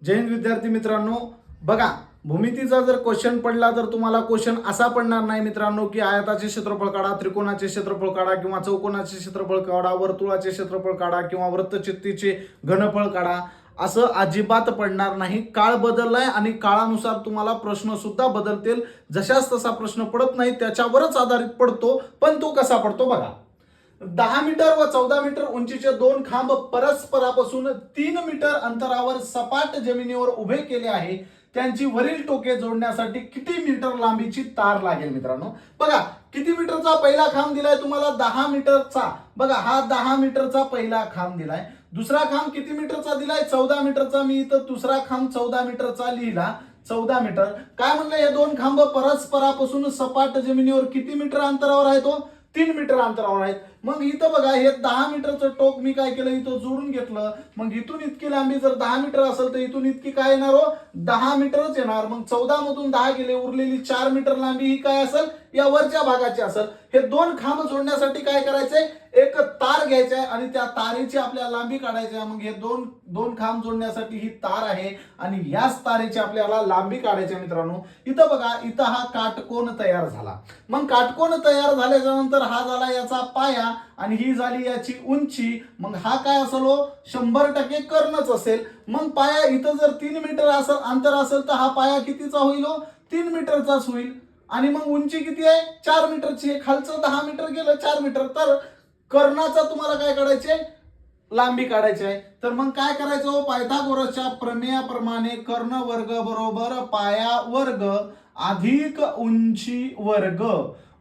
जय हिंद विद्यार्थी मित्रांनो, बघा भूमितीचा जर क्वेश्चन पडला तर तुम्हाला क्वेश्चन असा पडणार नाही मित्रांनो की आयताचे क्षेत्रफळ काढा, त्रिकोणाचे क्षेत्रफळ काढा किंवा चौकोनाचे क्षेत्रफळ काढा, वर्तुळाचे क्षेत्रफळ काढा किंवा वृत्तचित्तीचे घनफळ काढा, असं अजिबात पडणार नाही। काळ बदललाय आणि काळानुसार तुम्हाला प्रश्न सुद्धा बदलतील। जशास तसा प्रश्न पडत नाही, त्याच्यावरच आधारित पडतो। पण तो कसा पडतो बघा, 10 मीटर व 14 मीटर उंचीचे दोन खांब परस्परापासून 3 मीटर अंतरावर सपाट जमिनीवर उभे केले आहे। त्यांची वरील टोके जोडण्यासाठी किती मीटर लांबीची तार लागेल मित्रांनो? बघा किती मीटरचा पहिला खांब दिलाय तुम्हाला, 10 मीटरचा। बघा हा 10 मीटरचा पहिला खांब दिलाय। दुसरा खांब किती मीटरचा दिलाय? 14 मीटरचा। मी इथं दुसरा खांब 14 मीटरचा लिहिला, 14 मीटर। काय म्हणलं, हे दोन खांब परस्परापासून सपाट जमिनीवर किती मीटर अंतरावर आहे? तो 3 मीटर अंतरावर आहेत। मग इथं बघा हे 10 मीटरचं टोक मी काय केलं, इथं जोडून घेतलं। मग इथून इतकी लांबी जर 10 मीटर असेल तर इथून इतकी काय येणार हो? 10 मीटरच येणार। मग 14 मधून 10 गेले, उरलेली 4 मीटर लांबी ही काय असेल? या वरच्या भागाची असेल। हे दोन खांब जोडण्यासाठी काय करायचंय, एक तार घ्यायची आहे आणि त्या तारेची आपल्याला लांबी काढायची आहे। मग हे दोन खांब जोडण्यासाठी ही तार आहे आणि याच तारेची आपल्याला लांबी काढायची आहे मित्रांनो। इथं बघा, इथं हा काटकोन तयार झाला। मग काटकोन तयार झाल्याच्या नंतर हा झाला याचा पाया आणि ही झाली याची उंची। मग हा काय असेल हो? 100% कर्णच असेल। मग पाया इथं जर 3 मीटर असेल अंतर असेल तर हा पाया कितीचा होईल हो? 3 मीटरचाच होईल। आणि मग उंची किती आहे? 4 मीटरची आहे। खालचं 10 मीटर गेलं 4 मीटर, तर कर्णाचा तुम्हाला काय काढायचे? लांबी काढायची आहे। तर मग काय करायचं हो? पायथागोरसच्या प्रमेयाप्रमाणे कर्ण वर्ग बरोबर पाया वर्ग अधिक उंची वर्ग।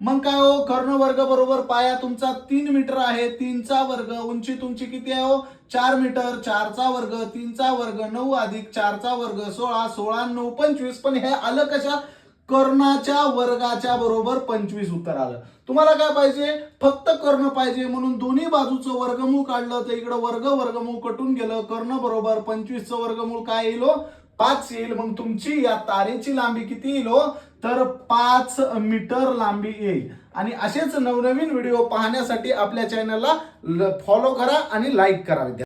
मग काय हो? कर्ण वर्ग बरोबर पाया तुमचा 3 मीटर आहे, 3चा वर्ग। उंची तुमची किती आहे हो? 4 मीटर, 4चा वर्ग, 3चा वर्ग, 9 अधिक 4चा वर्ग 16, 16 9 25। पण हे आलं कशा? कर्णाच्या वर्गाच्या बरोबर 25 उत्तर आलं। तुम्हाला काय पाहिजे? फक्त कर्ण पाहिजे, म्हणून दोन्ही बाजूचं वर्गमूळ काढलं तर इकडे वर्गमूळ कटून गेलं। कर्ण बरोबर 25चं वर्गमूळ काय येईल हो? 5 येईल। मग तुमची या तारेची लांबी किती येईल हो? तर 5 मीटर लांबी येईल। आणि असेच नवनवीन व्हिडिओ पाहण्यासाठी आपल्या चॅनलला फॉलो करा आणि लाईक करा।